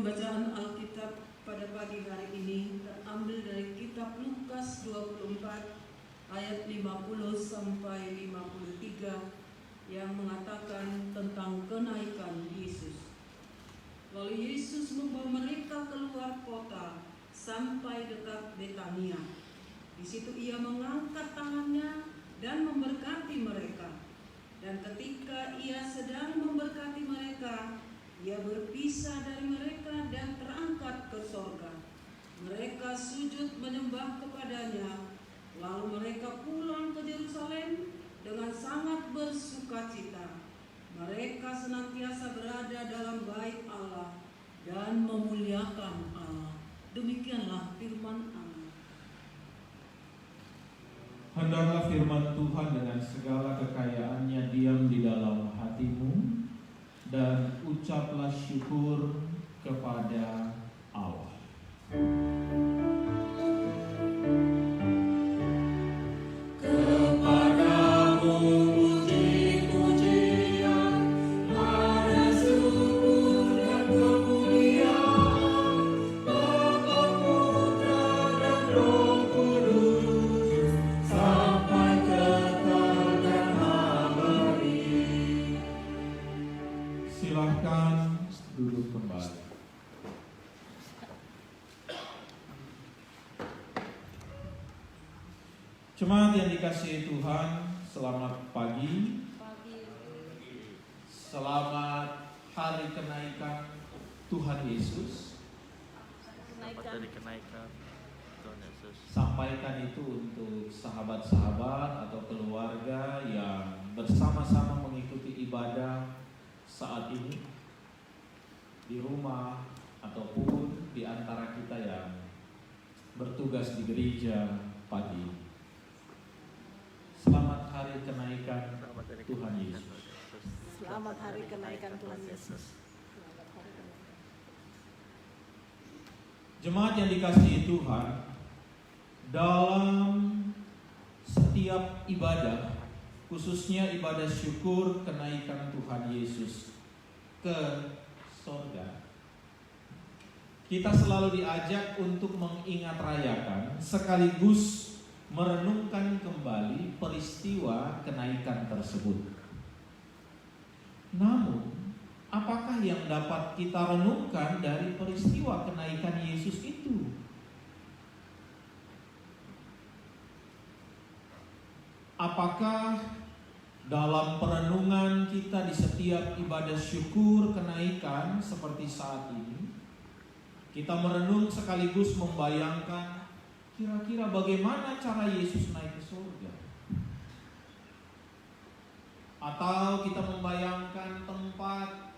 Pembacaan Alkitab pada pagi hari ini terambil dari kitab Lukas 24 ayat 50 sampai 53 yang mengatakan tentang kenaikan Yesus. Lalu Yesus membawa mereka keluar kota sampai dekat Betania. Di situ ia mengangkat tangannya dan memberkati mereka. Dan ketika ia sedang memberkati mereka, ia berpisah dari mereka dan terangkat ke sorga. Mereka sujud menyembah kepadanya, lalu mereka pulang ke Yerusalem dengan sangat bersukacita. Mereka senantiasa berada dalam bait Allah dan memuliakan Allah. Demikianlah firman Allah. Hendaklah firman Tuhan dengan segala kekayaannya diam di dalam hatimu, dan ucaplah syukur kepada Allah. Kepadamu puji-pujian, mari syukur dan kemuliaan, Bapa, Putra dan Roh Kudus, sampai kekal dan abadi. Silahkan duduk kembali. Jemaat yang dikasihi Tuhan, selamat pagi. Selamat hari kenaikan Tuhan Yesus. Selamat hari kenaikan Tuhan Yesus. Sampaikan itu untuk sahabat-sahabat atau keluarga yang bersama-sama mengikuti ibadah saat ini di rumah ataupun di antara kita yang bertugas di gereja pagi ini. Selamat hari kenaikan Tuhan Yesus. Selamat hari kenaikan Tuhan Yesus. Jemaat yang dikasihi Tuhan, dalam setiap ibadah, khususnya ibadah syukur kenaikan Tuhan Yesus ke sorga, kita selalu diajak untuk mengingat rayakan sekaligus merenungkan kembali peristiwa kenaikan tersebut. Namun, apakah yang dapat kita renungkan dari peristiwa kenaikan Yesus itu? Apakah dalam perenungan kita di setiap ibadah syukur kenaikan seperti saat ini, kita merenung sekaligus membayangkan kira-kira bagaimana cara Yesus naik ke surga? Atau kita membayangkan tempat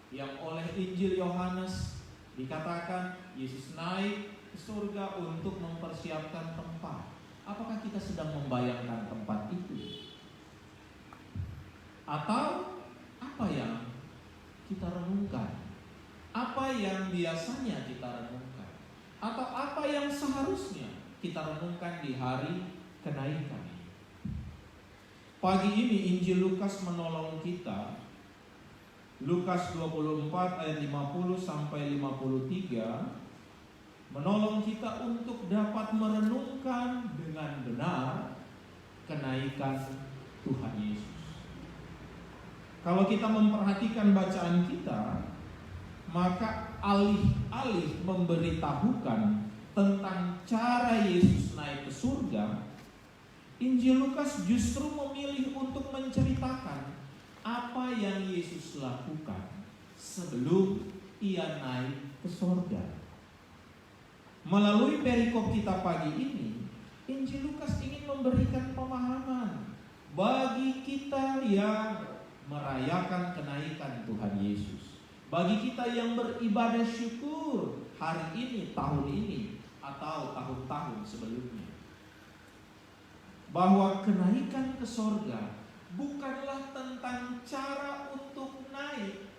yang oleh Injil Yohanes dikatakan Yesus naik ke surga untuk mempersiapkan tempat. Apakah kita sedang membayangkan tempat itu? Atau apa yang kita renungkan? Apa yang biasanya kita renungkan? Atau apa yang seharusnya kita renungkan di hari kenaikan? Pagi ini Injil Lukas menolong kita. Lukas 24 ayat 50 sampai 53 menolong kita untuk dapat merenungkan dengan benar kenaikan Tuhan Yesus. Kalau kita memperhatikan bacaan kita, maka alih-alih memberitahukan tentang cara Yesus naik ke surga, Injil Lukas justru memilih untuk menceritakan apa yang Yesus lakukan sebelum ia naik ke surga. Melalui perikop kita pagi ini, Injil Lukas ingin memberikan pemahaman bagi kita yang merayakan kenaikan Tuhan Yesus, bagi kita yang beribadah syukur hari ini, tahun ini, atau tahun-tahun sebelumnya, bahwa kenaikan ke sorga bukanlah tentang cara untuk naik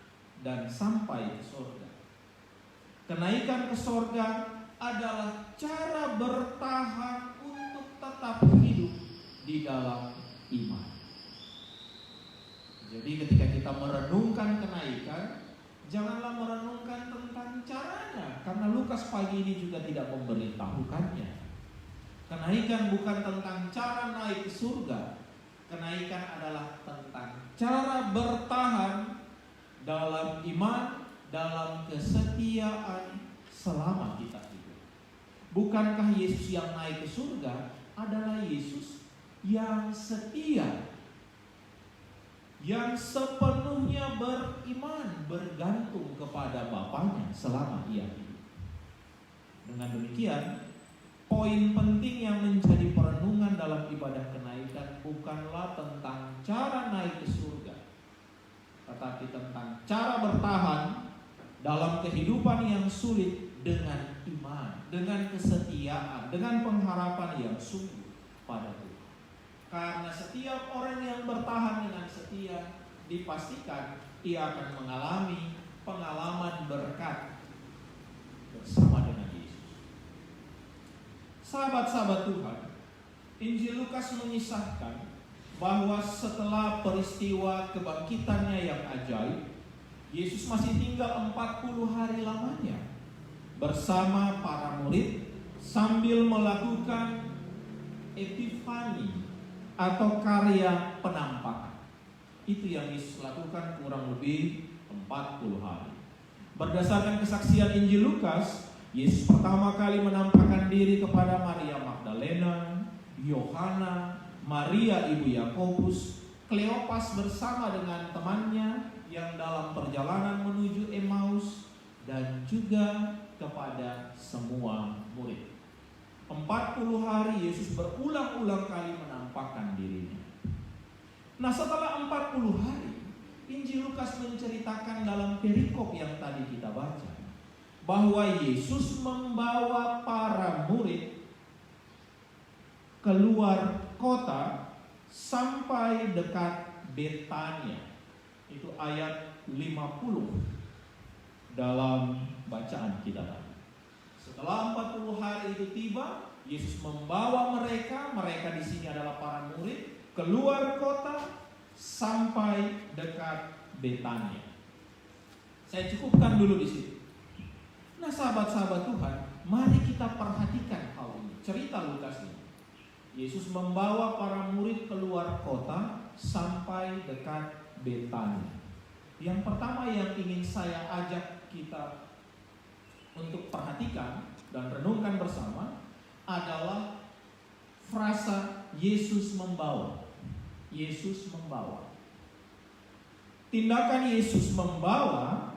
dan sampai ke sorga. Kenaikan ke sorga adalah cara bertahan untuk tetap hidup di dalam iman. Jadi ketika kita merenungkan kenaikan, janganlah merenungkan tentang Lukas pagi ini juga tidak memberitahukannya. Kenaikan bukan tentang cara naik ke surga. Kenaikan adalah tentang cara bertahan dalam iman, dalam kesetiaan selama kita hidup. Bukankah Yesus yang naik ke surga adalah Yesus yang setia, yang sepenuhnya beriman, bergantung kepada Bapanya selama ia hidup. Dengan demikian, poin penting yang menjadi perenungan dalam ibadah kenaikan bukanlah tentang cara naik ke surga, tetapi tentang cara bertahan dalam kehidupan yang sulit dengan iman, dengan kesetiaan, dengan pengharapan yang sungguh pada Tuhan. Karena setiap orang yang bertahan dengan setia, dipastikan ia akan mengalami pengalaman berkat bersama dengan Yesus. Sahabat-sahabat Tuhan, Injil Lukas mengisahkan bahwa setelah peristiwa kebangkitannya yang ajaib, Yesus masih tinggal 40 hari lamanya bersama para murid sambil melakukan epifani atau karya penampakan. Itu yang Yesus lakukan kurang lebih 40 hari. Berdasarkan kesaksian Injil Lukas, Yesus pertama kali menampakkan diri kepada Maria Magdalena, Yohana, Maria ibu Yakobus, Kleopas bersama dengan temannya yang dalam perjalanan menuju Emmaus, dan juga kepada semua murid. 40 hari Yesus berulang-ulang kali menampakkan dirinya. Nah, setelah 40 hari, Injil Lukas menceritakan dalam perikop yang tadi kita baca bahwa Yesus membawa para murid keluar kota sampai dekat Betania. Itu ayat 50 dalam bacaan kita tadi. Setelah 40 hari itu tiba, Yesus membawa mereka di sini adalah para murid, keluar kota sampai dekat Betania. Saya cukupkan dulu di sini. Nah, sahabat-sahabat Tuhan, mari kita perhatikan hal ini. Cerita Lukas ini. Yesus membawa para murid keluar kota sampai dekat Betania. Yang pertama yang ingin saya ajak kita untuk perhatikan dan renungkan bersama adalah frasa Yesus membawa. Yesus membawa. Tindakan Yesus membawa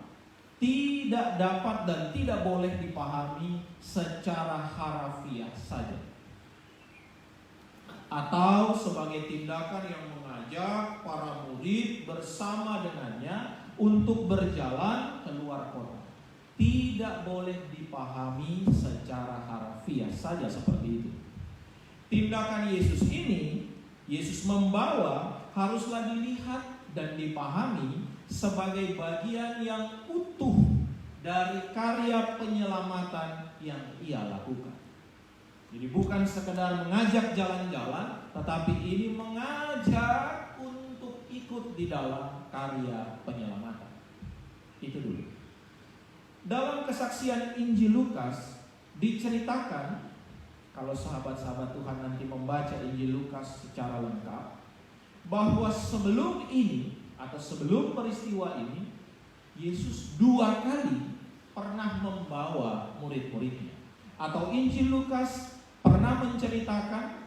tidak dapat dan tidak boleh dipahami secara harafiah saja, atau sebagai tindakan yang mengajak para murid bersama dengannya untuk berjalan keluar kota. Tidak boleh dipahami secara harafiah saja seperti itu. Tindakan Yesus ini, Yesus membawa, haruslah dilihat dan dipahami sebagai bagian yang utuh dari karya penyelamatan yang ia lakukan. Jadi bukan sekedar mengajak jalan-jalan, tetapi ini mengajak untuk ikut di dalam karya penyelamatan. Itu dulu. Dalam kesaksian Injil Lukas diceritakan, kalau sahabat-sahabat Tuhan nanti membaca Injil Lukas secara lengkap, bahwa sebelum ini atau sebelum peristiwa ini, Yesus 2 kali pernah membawa murid-muridnya. Atau Injil Lukas pernah menceritakan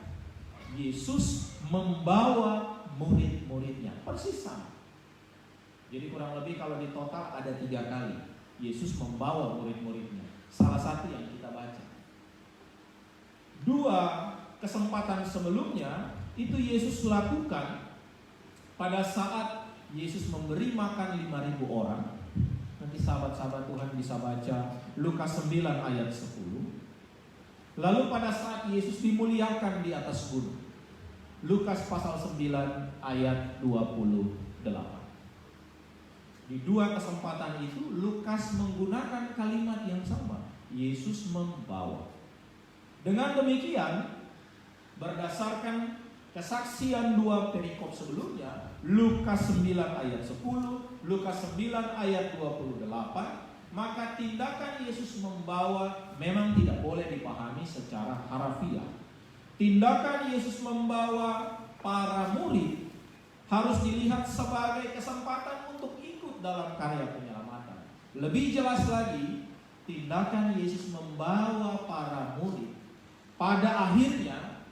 Yesus membawa murid-muridnya, persis sama. Jadi kurang lebih kalau di total ada 3 kali Yesus membawa murid-muridnya. Salah satu yang kita baca. 2 kesempatan sebelumnya itu Yesus lakukan pada saat Yesus memberi makan 5.000 orang. Nanti sahabat-sahabat Tuhan bisa baca Lukas 9 ayat 10. Lalu pada saat Yesus dimuliakan di atas gunung, Lukas pasal 9 ayat 28. Di 2 kesempatan itu Lukas menggunakan kalimat yang sama, Yesus membawa. Dengan demikian, berdasarkan kesaksian 2 perikop sebelumnya, Lukas 9 ayat 10, Lukas 9 ayat 28, maka tindakan Yesus membawa memang tidak boleh dipahami secara harafiah. Tindakan Yesus membawa para murid harus dilihat sebagai kesempatan untuk ikut dalam karya penyelamatan. Lebih jelas lagi, tindakan Yesus membawa para murid pada akhirnya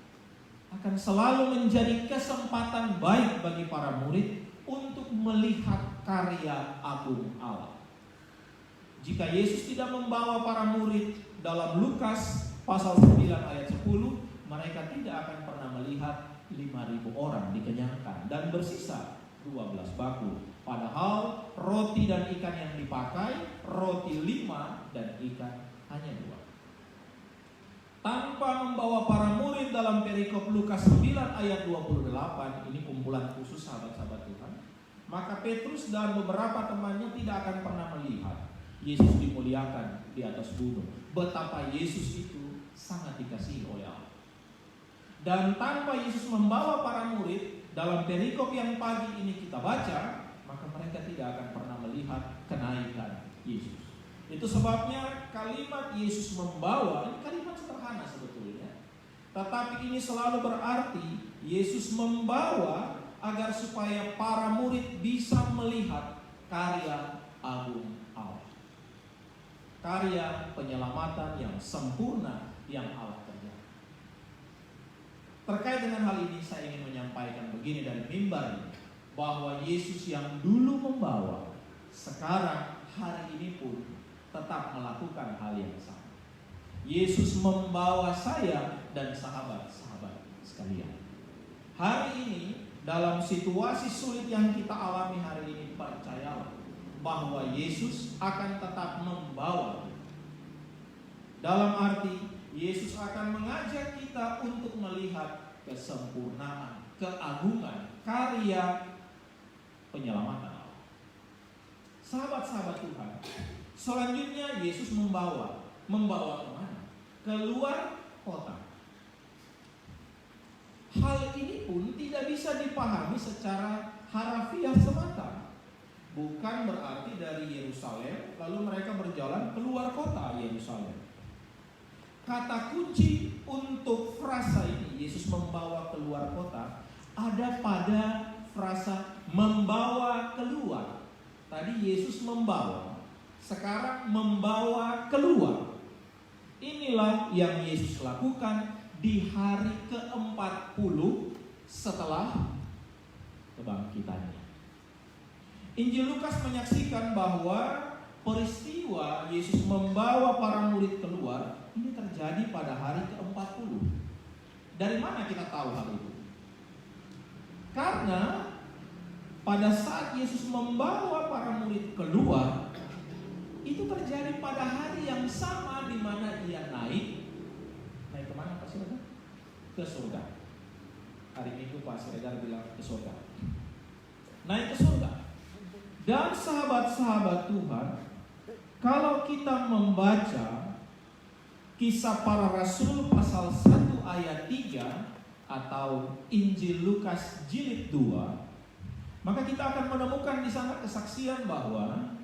akan selalu menjadi kesempatan baik bagi para murid untuk melihat karya agung Allah. Jika Yesus tidak membawa para murid dalam Lukas pasal 9 ayat 10, mereka tidak akan pernah melihat 5.000 orang dikenyangkan dan bersisa 12 bakul. Padahal roti dan ikan yang dipakai, roti 5 dan ikan hanya 2. Tanpa membawa para murid dalam perikop Lukas 9 ayat 28, ini kumpulan khusus sahabat-sahabat Tuhan, maka Petrus dan beberapa temannya tidak akan pernah melihat Yesus dimuliakan di atas gunung. Betapa Yesus itu sangat dikasihi oleh Allah. Dan tanpa Yesus membawa para murid dalam perikop yang pagi ini kita baca, maka mereka tidak akan pernah melihat kenaikan Yesus. Itu sebabnya kalimat Yesus membawa, ini kalimat sederhana sebetulnya, tetapi ini selalu berarti Yesus membawa agar supaya para murid bisa melihat karya agung Allah, karya penyelamatan yang sempurna yang Allah kerjakan. Terkait dengan hal ini saya ingin menyampaikan begini dari mimbar ini, bahwa Yesus yang dulu membawa, sekarang hari ini pun tetap melakukan hal yang sama. Yesus membawa saya dan sahabat-sahabat sekalian. Hari ini dalam situasi sulit yang kita alami hari ini, percayalah bahwa Yesus akan tetap membawa kita. Dalam arti Yesus akan mengajak kita untuk melihat kesempurnaan, keagungan, karya penyelamatan Allah. Sahabat-sahabat Tuhan, selanjutnya Yesus membawa kemana? Keluar kota. Hal ini pun tidak bisa dipahami secara harafiah semata. Bukan berarti dari Yerusalem lalu mereka berjalan keluar kota Yerusalem. Kata kunci untuk frasa ini, Yesus membawa keluar kota, ada pada frasa membawa keluar. Tadi Yesus membawa, sekarang membawa keluar. Inilah yang Yesus lakukan di hari ke-40 setelah kebangkitannya. Injil Lukas menyaksikan bahwa peristiwa Yesus membawa para murid keluar ini terjadi pada hari ke-40. Dari mana kita tahu hal itu? Karena pada saat Yesus membawa para murid keluar, itu terjadi pada hari yang sama di mana ia naik kemana Pak Siregar? Ke surga. Hari Minggu Pak Siregar bilang ke surga. Naik ke surga. Dan sahabat-sahabat Tuhan, kalau kita membaca Kisah Para Rasul pasal 1 ayat 3 atau Injil Lukas jilid 2, maka kita akan menemukan di sana kesaksian bahwa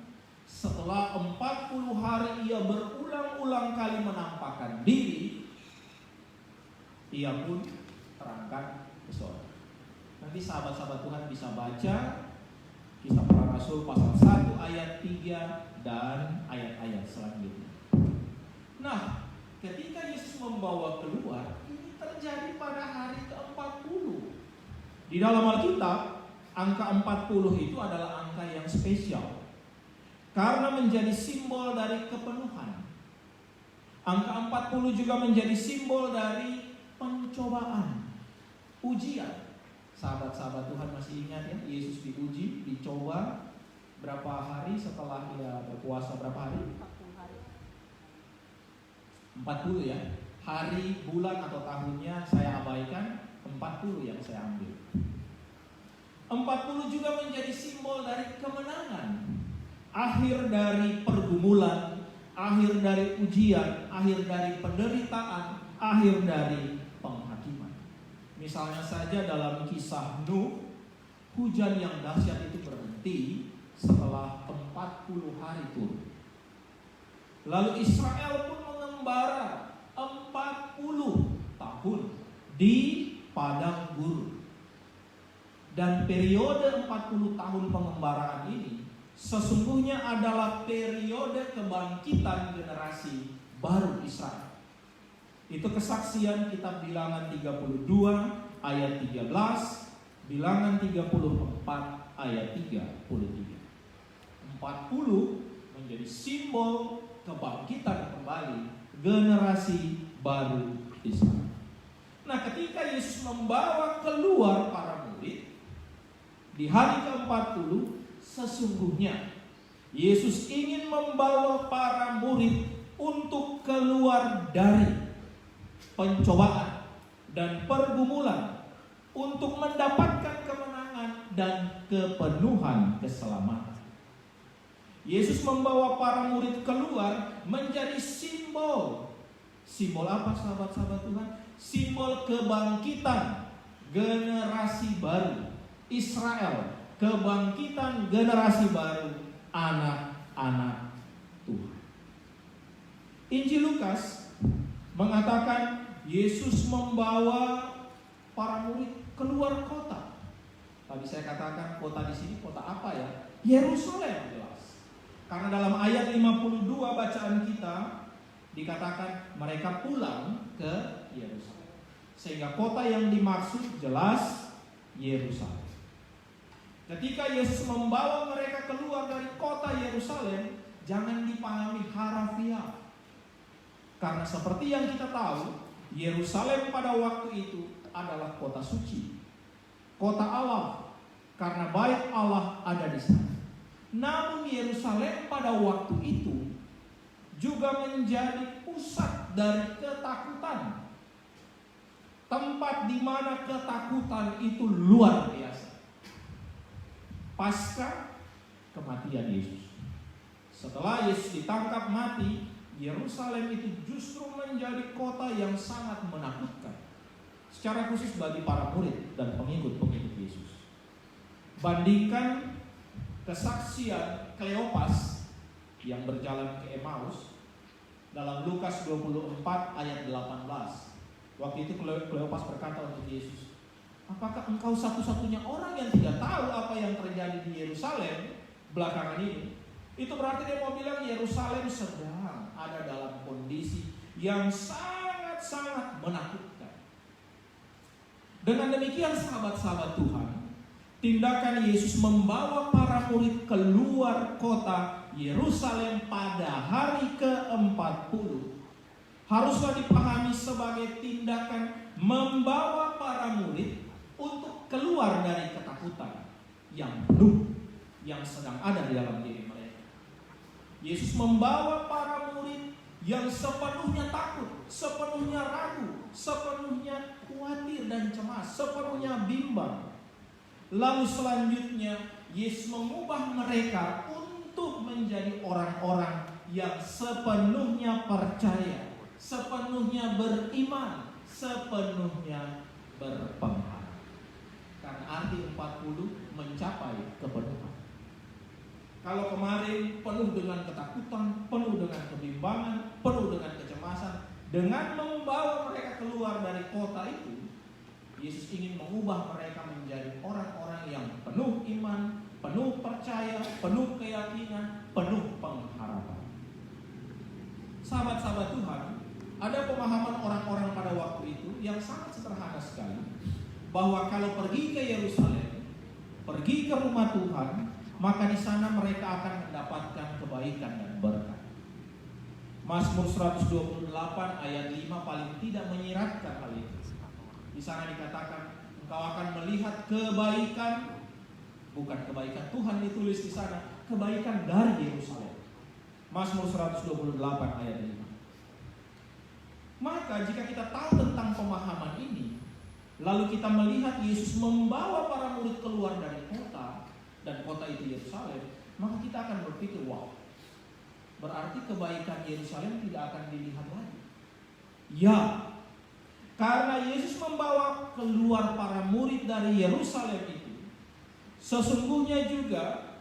setelah 40 hari ia berulang-ulang kali menampakkan diri, ia pun terangkat ke surga. Nanti sahabat-sahabat Tuhan bisa baca Kisah Para Rasul pasal 1 ayat 3 dan ayat-ayat selanjutnya. Nah, ketika Yesus membawa keluar, ini terjadi pada hari ke-40. Di dalam Alkitab, angka 40 itu adalah angka yang spesial karena menjadi simbol dari kepenuhan. Angka 40 juga menjadi simbol dari pencobaan, ujian. Sahabat-sahabat Tuhan masih ingat ya, Yesus diuji, dicoba berapa hari setelah ia berpuasa, berapa hari? 40 ya. Hari, bulan atau tahunnya saya abaikan, 40 yang saya ambil. 40 juga menjadi simbol dari kemenangan. Akhir dari pergumulan, akhir dari ujian, akhir dari penderitaan, akhir dari penghakiman. Misalnya saja dalam kisah Nuh, hujan yang dahsyat itu berhenti setelah 40 hari turun. Lalu Israel pun mengembara 40 tahun di padang gurun. Dan periode 40 tahun pengembaraan ini sesungguhnya adalah periode kebangkitan generasi baru Israel. Itu kesaksian kitab Bilangan 32 ayat 13, Bilangan 34 ayat 33. 40 menjadi simbol kebangkitan kembali generasi baru Israel. Nah, ketika Yesus membawa keluar para murid di hari ke-40, sesungguhnya Yesus ingin membawa para murid untuk keluar dari pencobaan dan pergumulan untuk mendapatkan kemenangan dan kepenuhan keselamatan. Yesus membawa para murid keluar menjadi simbol. Simbol apa, sahabat-sahabat Tuhan? Simbol kebangkitan generasi baru Israel, kebangkitan generasi baru anak-anak Tuhan. Injil Lukas mengatakan Yesus membawa para murid keluar kota. Tadi saya katakan kota di sini kota apa ya? Yerusalem, jelas. Karena dalam ayat 52 bacaan kita dikatakan mereka pulang ke Yerusalem. Sehingga kota yang dimaksud jelas Yerusalem. Ketika Yesus membawa mereka keluar dari kota Yerusalem, jangan dipahami harafiah. Karena seperti yang kita tahu, Yerusalem pada waktu itu adalah kota suci, kota Allah, karena bait Allah ada di sana. Namun Yerusalem pada waktu itu juga menjadi pusat dari ketakutan, tempat di mana ketakutan itu luar biasa. Pasca kematian Yesus, setelah Yesus ditangkap mati, Yerusalem itu justru menjadi kota yang sangat menakutkan, secara khusus bagi para murid dan pengikut-pengikut Yesus. Bandingkan kesaksian Kleopas yang berjalan ke Emmaus dalam Lukas 24 ayat 18. Waktu itu Kleopas berkata untuk Yesus, apakah engkau satu-satunya orang yang tidak tahu apa yang terjadi di Yerusalem belakangan ini? Itu berarti dia mau bilang Yerusalem sedang ada dalam kondisi yang sangat-sangat menakutkan. Dengan demikian sahabat-sahabat Tuhan, tindakan Yesus membawa para murid keluar kota Yerusalem pada hari ke-40 haruslah dipahami sebagai tindakan membawa para murid untuk keluar dari ketakutan yang penuh yang sedang ada di dalam diri mereka. Yesus membawa para murid yang sepenuhnya takut, sepenuhnya ragu, sepenuhnya khawatir dan cemas, sepenuhnya bimbang. Lalu selanjutnya Yesus mengubah mereka untuk menjadi orang-orang yang sepenuhnya percaya, sepenuhnya beriman, sepenuhnya berpengharap. Karena arti 40 mencapai kepenuhan. Kalau kemarin penuh dengan ketakutan, penuh dengan kebimbangan, penuh dengan kecemasan, dengan membawa mereka keluar dari kota itu, Yesus ingin mengubah mereka menjadi orang-orang yang penuh iman, penuh percaya, penuh keyakinan, penuh pengharapan. Sahabat-sahabat Tuhan, ada pemahaman orang-orang pada waktu itu yang sangat sederhana sekali, bahwa kalau pergi ke Yerusalem, pergi ke rumah Tuhan, maka di sana mereka akan mendapatkan kebaikan dan berkat. Mazmur 128 ayat 5 paling tidak menyiratkan hal itu. Di sana dikatakan, engkau akan melihat kebaikan, bukan kebaikan Tuhan ditulis di sana, kebaikan dari Yerusalem. Mazmur 128 ayat 5. Maka jika kita tahu tentang pemahaman ini, lalu kita melihat Yesus membawa para murid keluar dari kota, dan kota itu Yerusalem, maka kita akan berpikir, wow, berarti kebaikan Yerusalem tidak akan dilihat lagi. Ya, karena Yesus membawa keluar para murid dari Yerusalem itu, sesungguhnya juga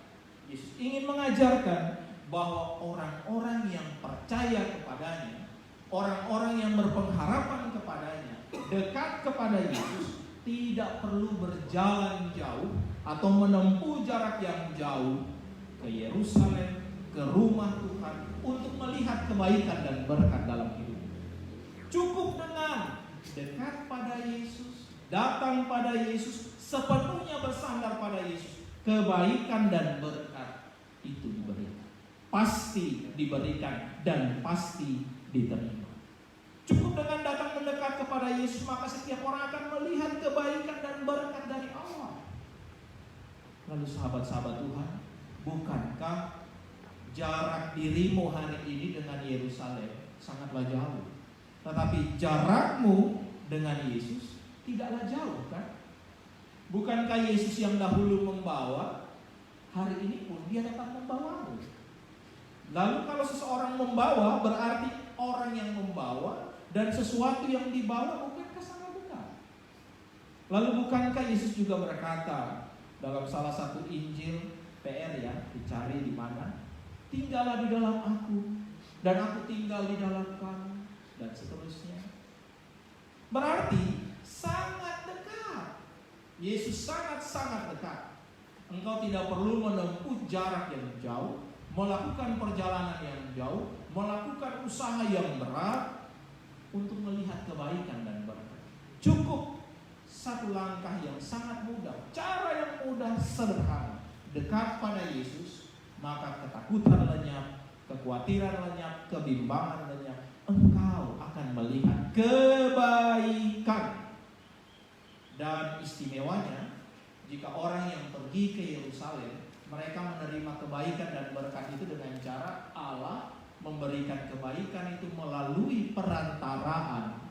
Yesus ingin mengajarkan bahwa orang-orang yang percaya kepadanya, orang-orang yang berpengharapan kepadanya, dekat kepada Yesus, tidak perlu berjalan jauh atau menempuh jarak yang jauh ke Yerusalem, ke rumah Tuhan untuk melihat kebaikan dan berkat dalam hidup. Cukup dengan dekat pada Yesus, datang pada Yesus, sepenuhnya bersandar pada Yesus, kebaikan dan berkat itu diberikan. Pasti diberikan dan pasti diterima. Cukup dengan datang mendekat kepada Yesus, maka setiap orang akan melihat kebaikan dan berkat dari Allah. Lalu sahabat-sahabat Tuhan, bukankah jarak dirimu hari ini dengan Yerusalem sangatlah jauh? Tetapi jarakmu dengan Yesus tidaklah jauh, kan? Bukankah Yesus yang dahulu membawa, hari ini pun dia datang membawamu? Lalu kalau seseorang membawa, berarti orang yang membawa dan sesuatu yang dibawa bukankah sangat benar? Lalu bukankah Yesus juga berkata dalam salah satu Injil, PR ya, dicari di mana? Tinggallah di dalam aku dan aku tinggal di dalam kamu, dan seterusnya. Berarti sangat dekat. Yesus sangat-sangat dekat. Engkau tidak perlu menempuh jarak yang jauh, melakukan perjalanan yang jauh, melakukan usaha yang berat untuk melihat kebaikan dan berkat. Cukup satu langkah yang sangat mudah, cara yang mudah, sederhana. Dekat pada Yesus, maka ketakutan lenyap, kekhawatiran lenyap, kebimbangan lenyap. Engkau akan melihat kebaikan. Dan istimewanya, jika orang yang pergi ke Yerusalem, mereka menerima kebaikan dan berkat itu dengan cara Allah memberikan kebaikan itu melalui perantaraan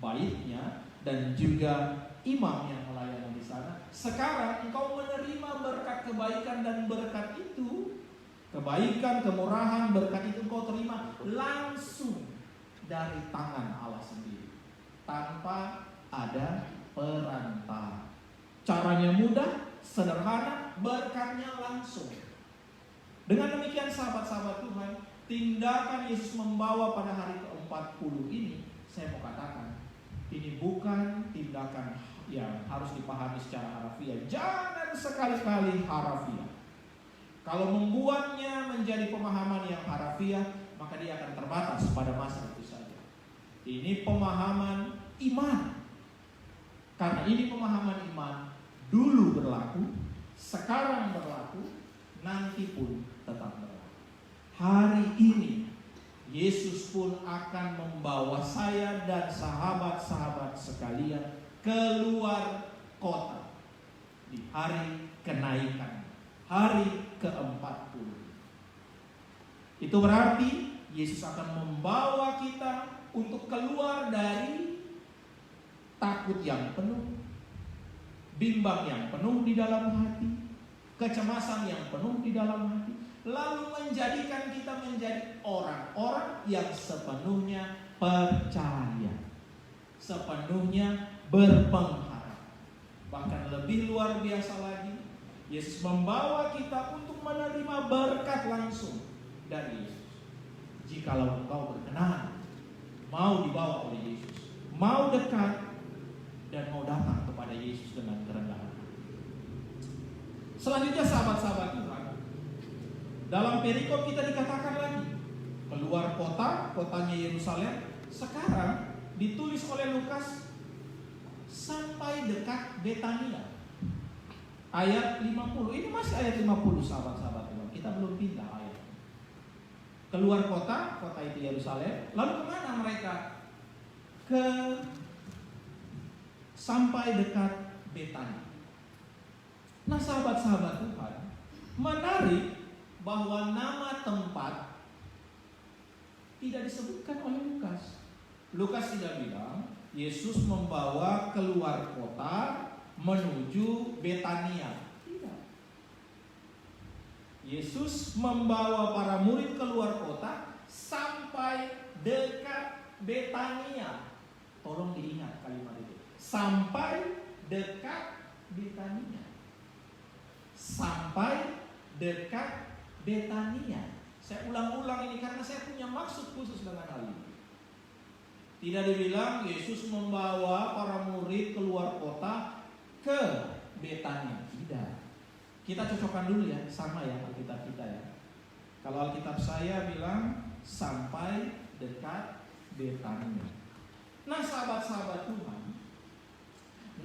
baitnya dan juga imam yang melayani di sana. Sekarang engkau menerima berkat kebaikan dan berkat itu, kebaikan, kemurahan, berkat itu engkau terima langsung dari tangan Allah sendiri, tanpa ada perantara. Caranya mudah, sederhana, berkatnya langsung. Dengan demikian sahabat-sahabat Tuhan, tindakan Yesus membawa pada hari ke-40 ini, saya mau katakan, ini bukan tindakan yang harus dipahami secara harafiah. Jangan sekali-kali harafiah. Kalau membuatnya menjadi pemahaman yang harafiah, maka dia akan terbatas pada masa itu saja. Ini pemahaman iman. Karena ini pemahaman iman, dulu berlaku, sekarang berlaku, nanti pun tetap berlaku. Hari ini Yesus pun akan membawa saya dan sahabat-sahabat sekalian keluar kota di hari kenaikan, hari ke-40. Itu berarti Yesus akan membawa kita untuk keluar dari takut yang penuh, bimbang yang penuh di dalam hati, kecemasan yang penuh di dalam hati, lalu menjadikan kita menjadi orang-orang yang sepenuhnya percaya, sepenuhnya berpengharap. Bahkan lebih luar biasa lagi, Yesus membawa kita untuk menerima berkat langsung dari Yesus. Jikalau engkau berkenan, mau dibawa oleh Yesus, mau dekat dan mau datang kepada Yesus dengan kerendahan. Selanjutnya sahabat-sahabat Tuhan, dalam perikop kita dikatakan lagi, keluar kota, kotanya Yerusalem. Sekarang ditulis oleh Lukas sampai dekat Betania. Ayat 50, ini masih ayat 50 sahabat-sahabat Tuhan. Kita belum pindah ayat. Keluar kota, kota itu Yerusalem. Lalu kemana mereka? Sampai dekat Betania. Nah sahabat-sahabat Tuhan, menarik bahwa nama tempat tidak disebutkan oleh Lukas. Lukas tidak bilang Yesus membawa keluar kota menuju Betania. Tidak. Yesus membawa para murid keluar kota sampai dekat Betania. Tolong diingat kalimat itu. Sampai dekat Betania. Sampai dekat Betania. Saya ulang-ulang ini karena saya punya maksud khusus dengan hal ini. Tidak dibilang Yesus membawa para murid keluar kota ke Betania. Tidak. Kita cocokkan dulu ya, sama ya Alkitab kita ya. Kalau Alkitab saya bilang sampai dekat Betania. Nah sahabat-sahabat Tuhan,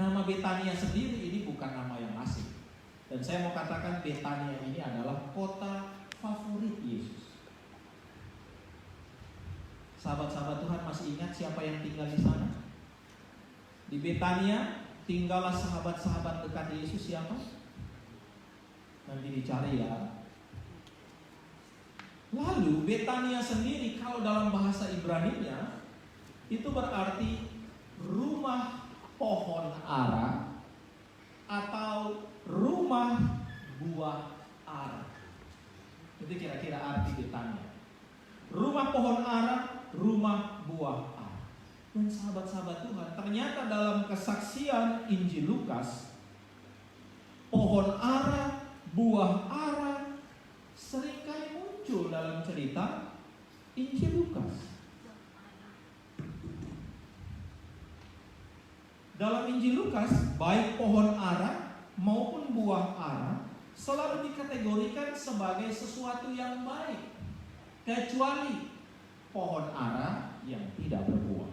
nama Betania sendiri ini bukan nama yang asing. Dan saya mau katakan Betania ini adalah kota favorit Yesus. Sahabat-sahabat Tuhan masih ingat siapa yang tinggal di sana? Di Betania tinggallah sahabat-sahabat dekat Yesus siapa? Nanti dicari ya. Lalu Betania sendiri kalau dalam bahasa Ibrani-nya itu berarti rumah pohon ara atau rumah buah ara. Itu kira-kira arti Betania. Rumah pohon ara, rumah buah ara. Dan sahabat-sahabat Tuhan, ternyata dalam kesaksian Injil Lukas, pohon ara, buah ara seringkali muncul dalam cerita Injil Lukas. Dalam Injil Lukas, baik pohon ara maupun buah ara selalu dikategorikan sebagai sesuatu yang baik, kecuali pohon ara yang tidak berbuah.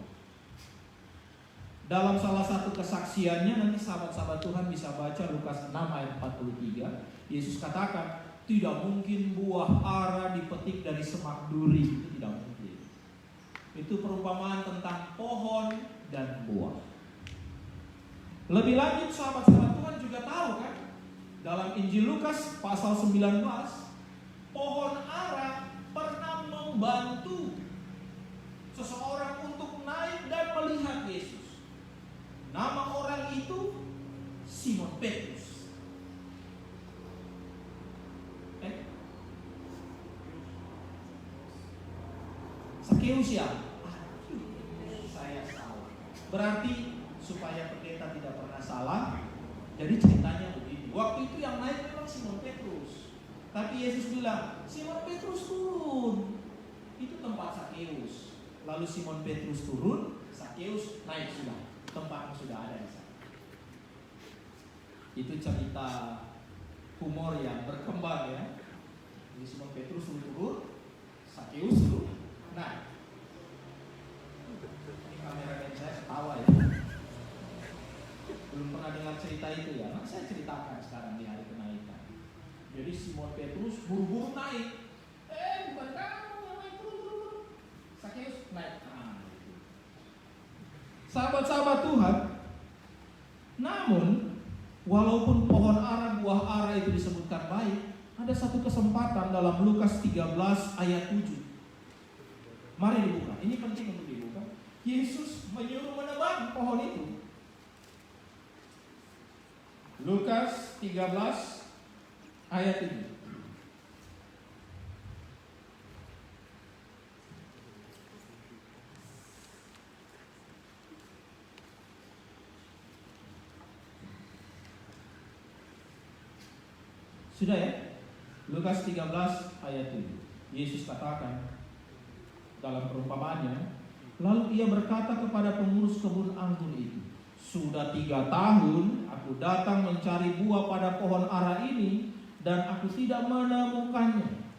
Dalam salah satu kesaksiannya, nanti sahabat-sahabat Tuhan bisa baca Lukas 6 ayat 43, Yesus katakan, tidak mungkin buah ara dipetik dari semak duri. Itu tidak mungkin. Itu perumpamaan tentang pohon dan buah. Lebih lanjut sahabat-sahabat Tuhan juga tahu kan, dalam Injil Lukas pasal 19, pohon ara pernah membantu seseorang untuk naik dan melihat Yesus. Nama orang itu Simon Petrus. Sakeus ya? Saya salah. Berarti supaya pendeta tidak pernah salah, jadi ceritanya begini. Waktu itu yang naik memang Simon Petrus. Tapi Yesus bilang, Simon Petrus turun. Itu tempat Sakeus. Lalu Simon Petrus turun, Sakeus naik sudah. Tempatnya sudah ada di sana. Itu cerita humor yang berkembang ya. Jadi Simon Petrus turun, Sakeus turun. Nah, ini kameramen saya ketawa ya. Belum pernah dengar cerita itu ya. Nah, saya ceritakan sekarang di hari kenaikan. Jadi Simon Petrus buru-buru naik. Bukan kamu yang naik, turun. Sakeus naik. Sahabat-sahabat Tuhan, namun walaupun pohon ara, buah ara itu disebutkan baik, ada satu kesempatan dalam Lukas 13 ayat 7. Mari dibuka, ini penting untuk dibuka. Yesus menyuruh menebang pohon itu. Lukas 13 ayat 7. Sudah ya? Lukas 13 ayat 7. Yesus katakan dalam perumpamaannya, lalu ia berkata kepada pengurus kebun anggur itu, sudah 3 tahun aku datang mencari buah pada pohon ara ini dan aku tidak menemukannya.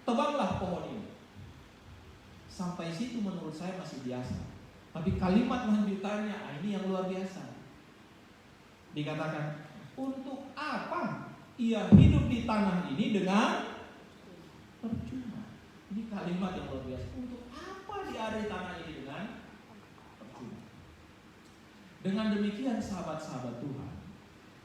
Tebanglah pohon ini. Sampai situ menurut saya masih biasa. Tapi kalimat lanjutannya, ini yang luar biasa. Dikatakan, untuk apa ia hidup di tanah ini dengan percuma? Ini kalimat yang luar biasa. Untuk apa dia ada di tanah ini dengan percuma? Dengan demikian sahabat-sahabat Tuhan,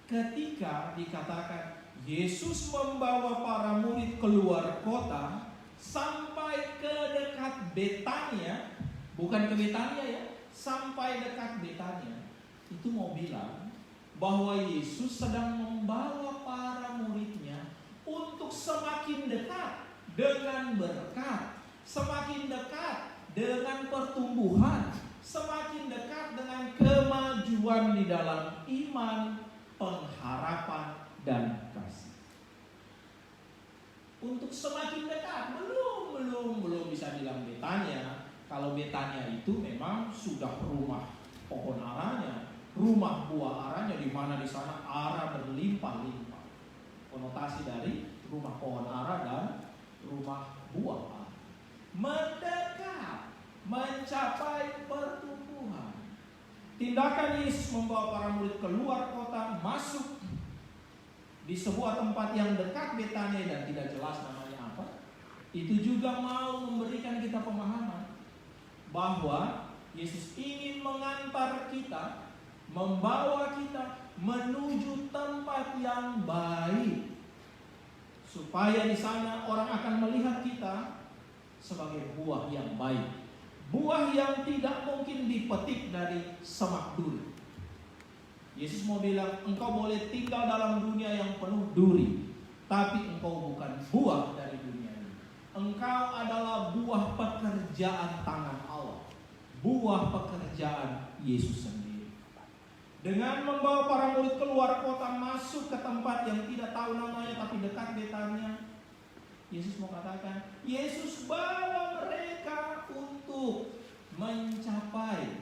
ketika dikatakan Yesus membawa para murid keluar kota sampai ke dekat Betania, bukan ke Betania ya, sampai dekat Betania, itu mau bilang bahwa Yesus sedang membawa para muridnya untuk semakin dekat dengan berkat, semakin dekat dengan pertumbuhan, semakin dekat dengan kemajuan di dalam iman, pengharapan, dan kasih. untuk semakin dekat. Belum bisa bilang Betania. Kalau Betania itu memang sudah rumah pohon aranya, rumah buah aranya, di mana di sana ara berlimpah-limpah. Konotasi dari rumah pohon ara dan rumah buah ara. Mendekat, mencapai pertumbuhan. Tindakan Yesus membawa para murid keluar kota, masuk di sebuah tempat yang dekat Betania dan tidak jelas namanya apa. Itu juga mau memberikan kita pemahaman bahwa Yesus ingin mengantar kita, membawa kita menuju tempat yang baik, supaya di sana orang akan melihat kita sebagai buah yang baik, buah yang tidak mungkin dipetik dari semak duri. Yesus mau bilang, engkau boleh tinggal dalam dunia yang penuh duri, tapi engkau bukan buah dari dunia ini. Engkau adalah buah pekerjaan tangan Allah, buah pekerjaan Yesus sendiri. Dengan membawa para murid keluar kota, masuk ke tempat yang tidak tahu namanya tapi dekat Betania, Yesus mau katakan, Yesus bawa mereka untuk mencapai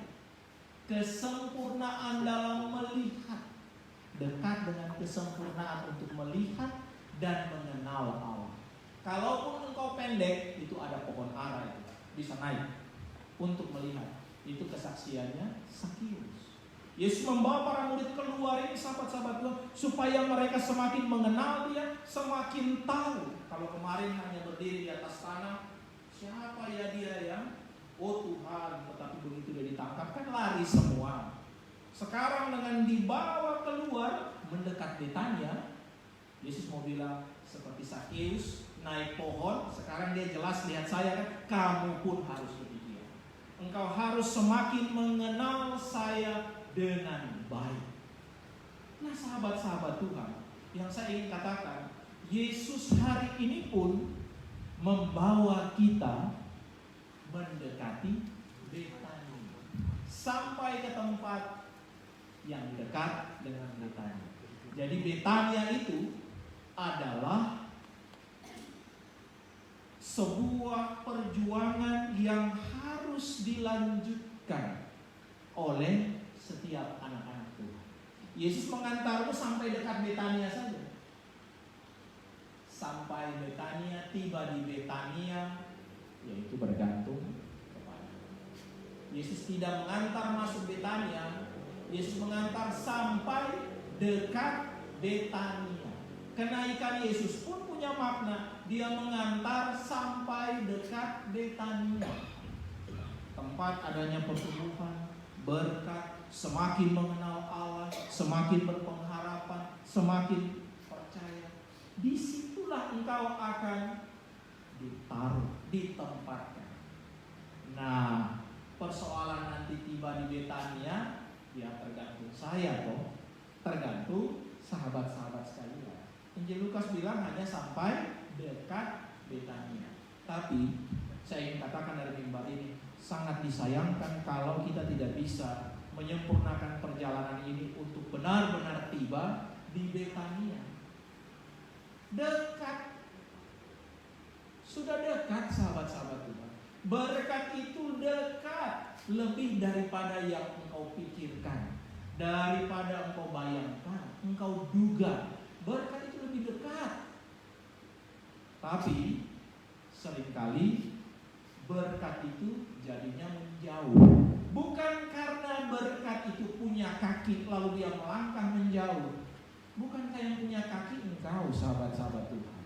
kesempurnaan dalam melihat, dekat dengan kesempurnaan untuk melihat dan mengenal Allah. Kalaupun engkau pendek, itu ada pohon ara itu, bisa naik untuk melihat. Itu kesaksiannya Sakius. Yesus membawa para murid keluar ini, sahabat-sahabat Tuhan, supaya mereka semakin mengenal Dia, semakin tahu. Kalau kemarin hanya berdiri di atas tanah, siapa ya dia ya? Oh Tuhan, tetapi begitu dia ditangkap kan lari semua. Sekarang dengan dibawa keluar mendekat Betania, Yesus mau bilang seperti Sakius naik pohon, sekarang dia jelas lihat saya kan, kamu pun harus demikian. Engkau harus semakin mengenal saya dengan baik. Nah sahabat-sahabat Tuhan, yang saya ingin katakan, Yesus hari ini pun membawa kita mendekati Betania, sampai ke tempat yang dekat dengan Betania. Jadi Betania itu adalah sebuah perjuangan yang harus dilanjutkan oleh setiap anak-anak Tuhan. Yesus mengantarmu sampai dekat Betania saja. Sampai Betania, tiba di Betania, yaitu bergantung kepada Yesus. Tidak mengantar masuk Betania, Yesus mengantar sampai dekat Betania. Kenaikan Yesus pun punya makna. Dia mengantar sampai dekat Betania, tempat adanya pertumbuhan, berkat, semakin mengenal Allah, semakin berpengharapan, semakin percaya. Disitulah engkau akan ditaruh, ditempatkan. Nah, persoalan nanti tiba di Betania, ya tergantung saya toh, tergantung sahabat-sahabat sekalian. Injil Lukas bilang hanya sampai dekat Betania. Tapi saya ingin katakan dari mimbar ini, sangat disayangkan kalau kita tidak bisa menyempurnakan perjalanan ini untuk benar-benar tiba di Betania. Dekat, sudah dekat sahabat-sahabat Tuhan. Berkat itu dekat, lebih daripada yang engkau pikirkan, daripada engkau bayangkan, engkau duga. Berkat itu lebih dekat. Tapi seringkali berkat itu jadinya menjauh. Bukan karena berkat itu punya kaki lalu dia melangkah menjauh. Bukankah yang punya kaki engkau, sahabat-sahabat Tuhan?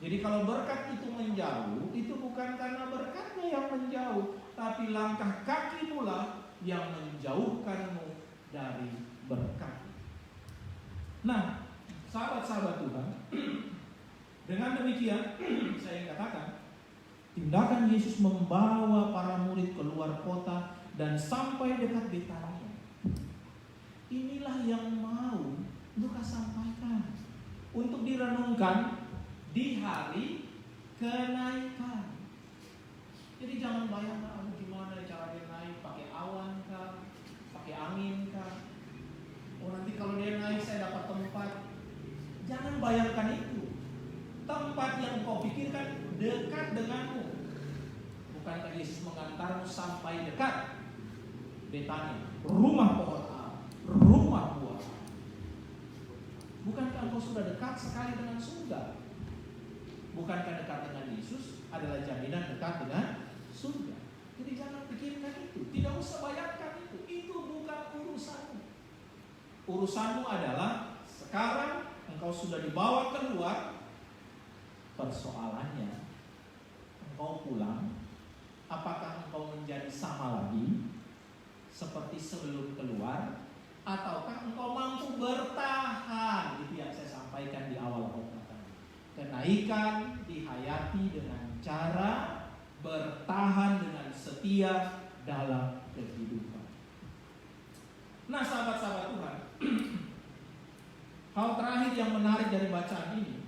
Jadi kalau berkat itu menjauh, itu bukan karena berkatnya yang menjauh, tapi langkah kaki pula yang menjauhkanmu dari berkat. Nah, sahabat-sahabat Tuhan, dengan demikian saya katakan, tindakan Yesus membawa para murid keluar kota dan sampai dekat Betania. Inilah yang mau Lukas sampaikan untuk direnungkan di hari kenaikan. Jadi jangan bayangkan gimana cara dia naik, pakai awan kah, pakai angin kah. Oh nanti kalau dia naik saya dapat tempat. Jangan bayangkan itu. tempat yang kau pikirkan dekat denganmu. Bukankah Yesus mengantarmu sampai dekat Betania, rumah pohon ara, rumah buah. Bukankah engkau sudah dekat sekali dengan surga? Bukankah dekat dengan Yesus adalah jaminan dekat dengan surga? Jadi jangan pikirkan itu, tidak usah bayangkan itu bukan urusanmu. Urusanmu adalah sekarang engkau sudah dibawa keluar. Persoalannya, engkau pulang, apakah engkau menjadi sama lagi seperti sebelum keluar, ataukah engkau mampu bertahan? Itu yang saya sampaikan di awal khotbah. Kenaikan dihayati dengan cara bertahan dengan setia dalam kehidupan. Nah, sahabat-sahabat Tuhan, hal terakhir yang menarik dari bacaan ini,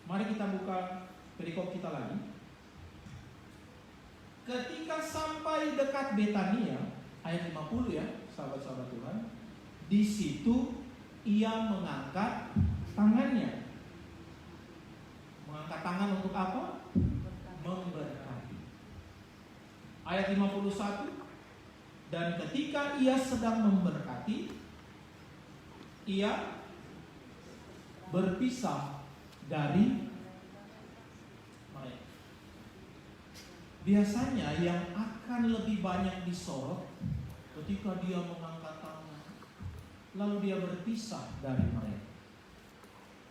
mari kita buka perikop kita lagi. Ketika sampai dekat Betania, ayat 50 ya, sahabat-sahabat Tuhan, di situ ia mengangkat tangannya. Mengangkat tangan untuk apa? Memberkati. Ayat 51, dan ketika ia sedang memberkati, ia berpisah dari mereka. Biasanya yang akan lebih banyak disorot ketika dia mengangkat tangan, lalu dia berpisah dari mereka.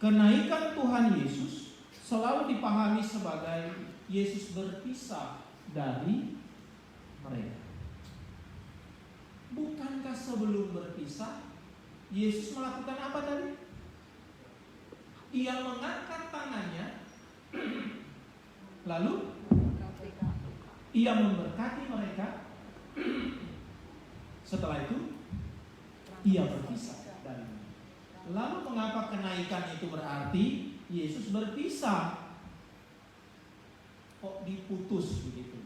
Kenaikan Tuhan Yesus selalu dipahami sebagai Yesus berpisah dari mereka. Bukankah sebelum berpisah Yesus melakukan apa tadi? Ia mengangkat tangannya, lalu ia memberkati mereka. Setelah itu ia berpisah dari mereka. Lalu mengapa kenaikan itu berarti Yesus berpisah? Kok diputus begitu?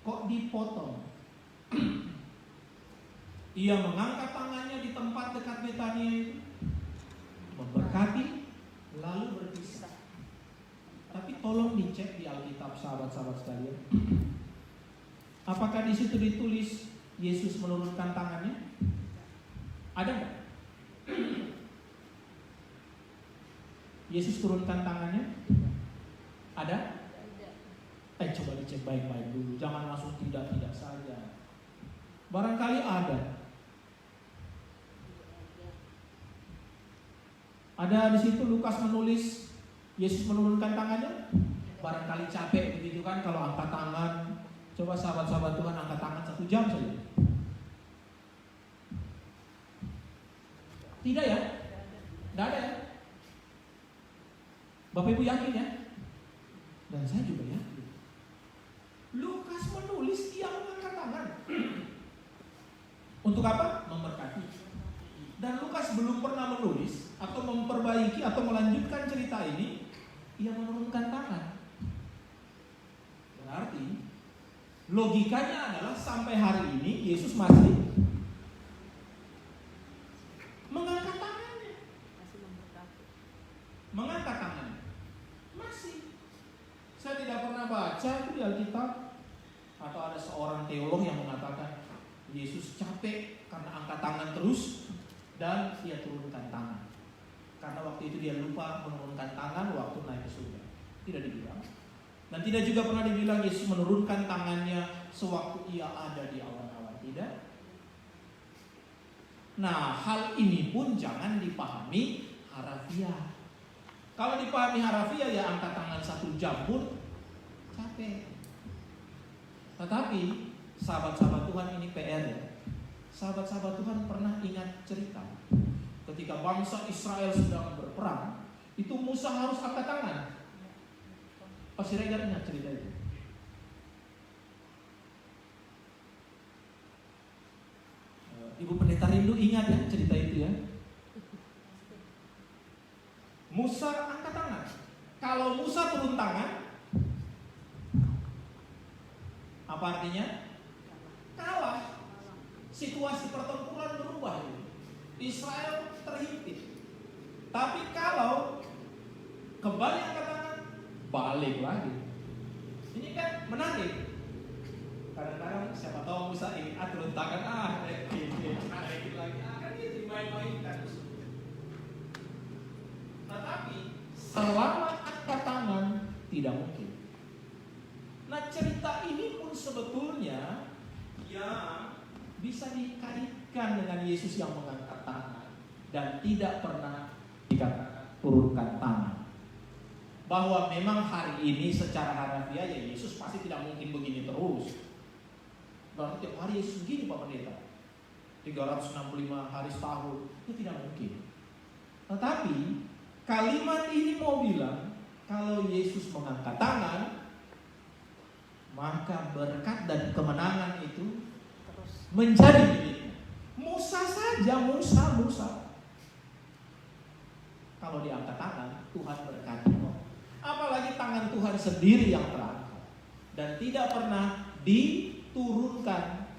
Kok dipotong? Ia mengangkat tangannya di tempat dekat Betania itu, memberkati, lalu berpisah. Tapi tolong dicek di Alkitab, sahabat-sahabat sekalian. Apakah di situ ditulis Yesus menurunkan tangannya? Ada nggak? Yesus turunkan tangannya? Ada? Coba dicek baik-baik dulu. Jangan langsung tidak saja. Barangkali ada. Ada di situ Lukas menulis Yesus menurunkan tangannya. Barangkali capek begitu kan kalau angkat tangan. Coba sahabat-sahabat Tuhan angkat tangan 1 jam saja. Tidak ya? Tidak ada ya? Bapak Ibu yakin ya? Dan saya juga yakin. Lukas menulis dia mengangkat tangan. Untuk apa? Memberkati. Dan Lukas belum pernah menulis atau memperbaiki atau melanjutkan cerita ini, ia menurunkan tangan. Berarti logikanya adalah sampai hari ini Yesus masih mengangkat tangannya. Mengangkat tangannya. Masih. Saya tidak pernah baca itu di Alkitab atau ada seorang teolog yang mengatakan Yesus capek karena angkat tangan terus dan dia turunkan tangan. Karena waktu itu dia lupa menurunkan tangan waktu naik ke surga. Tidak dibilang. Dan tidak juga pernah dibilang Yesus menurunkan tangannya sewaktu ia ada di awan-awan. Tidak. Nah, hal ini pun jangan dipahami harafiah. Kalau dipahami harafiah ya angkat tangan 1 jam pun capek. Tetapi sahabat-sahabat Tuhan, ini PR ya. Sahabat-sahabat Tuhan pernah ingat cerita ketika bangsa Israel sedang berperang, itu Musa harus angkat tangan. Pasti Regar ingat cerita itu. Ibu Pendeta Rindu ingat ya cerita itu ya. Musa angkat tangan. Kalau Musa turun tangan, apa artinya? Kalah. Situasi pertempuran berubah. Israel terhimpit. Tapi kalau kembali angkat tangan balik lagi. Ini kan menarik. Kadang-kadang siapa tahu bisa ingin atur tangan, naikin lagi, kan itu dimain-mainkan. Tetapi selama angkat tangan tidak mungkin. Nah, cerita ini pun sebetulnya yang bisa dikaitkan dengan Yesus yang mengangkat tangan dan tidak pernah dikatakan turunkan tangan. Bahwa memang hari ini secara harafiah ya Yesus pasti tidak mungkin begini terus. Berarti tiap hari Yesus begini Pak Pendeta, 365 hari setahun, itu tidak mungkin. Tetapi kalimat ini mau bilang kalau Yesus mengangkat tangan, maka berkat dan kemenangan itu menjadi miliknya. Musa saja, Musa. Kalau diangkat tangan, Tuhan berkati. Apalagi tangan Tuhan sendiri yang terangkat dan tidak pernah diturunkan.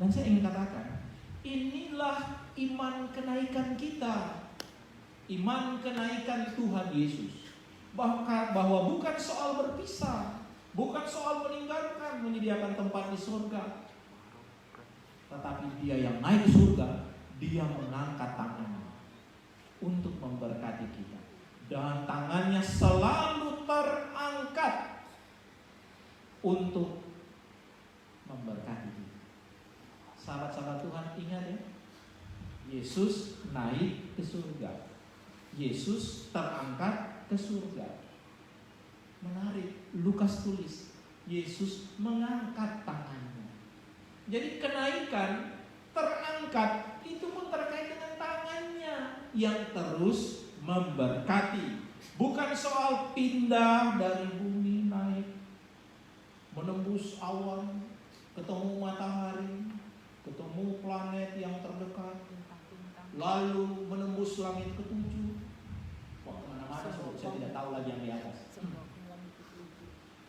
Dan saya ingin katakan, inilah iman kenaikan kita. Iman kenaikan Tuhan Yesus. Bahwa bukan soal berpisah, bukan soal meninggalkan, menyediakan tempat di surga. Tetapi Dia yang naik ke surga, Dia mengangkat tangannya untuk memberkati kita. Dan tangannya selalu terangkat untuk memberkati kita. Sahabat-sahabat Tuhan, ingat ya, Yesus naik ke surga, Yesus terangkat ke surga. Menarik, Lukas tulis Yesus mengangkat tangannya. Jadi kenaikan, terangkat, itu pun terkait dengan tangannya yang terus memberkati. Bukan soal pindah dari bumi naik, menembus awan, ketemu matahari, ketemu planet yang terdekat, lalu menembus langit ketujuh. Wah, kemana-mana saya tidak tahu lagi yang di atas.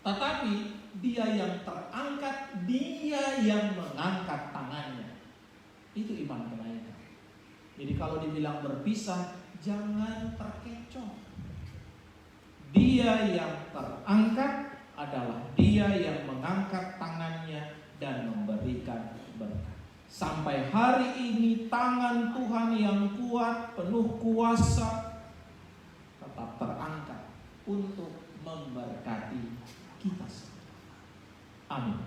Tetapi Dia yang terangkat, Dia yang mengangkat tangannya. Itu iman kenaikan. Jadi kalau dibilang berpisah, jangan terkecoh. Dia yang terangkat adalah Dia yang mengangkat tangannya dan memberikan berkat. Sampai hari ini tangan Tuhan yang kuat, penuh kuasa, tetap terangkat untuk memberkati kita semua. Amin.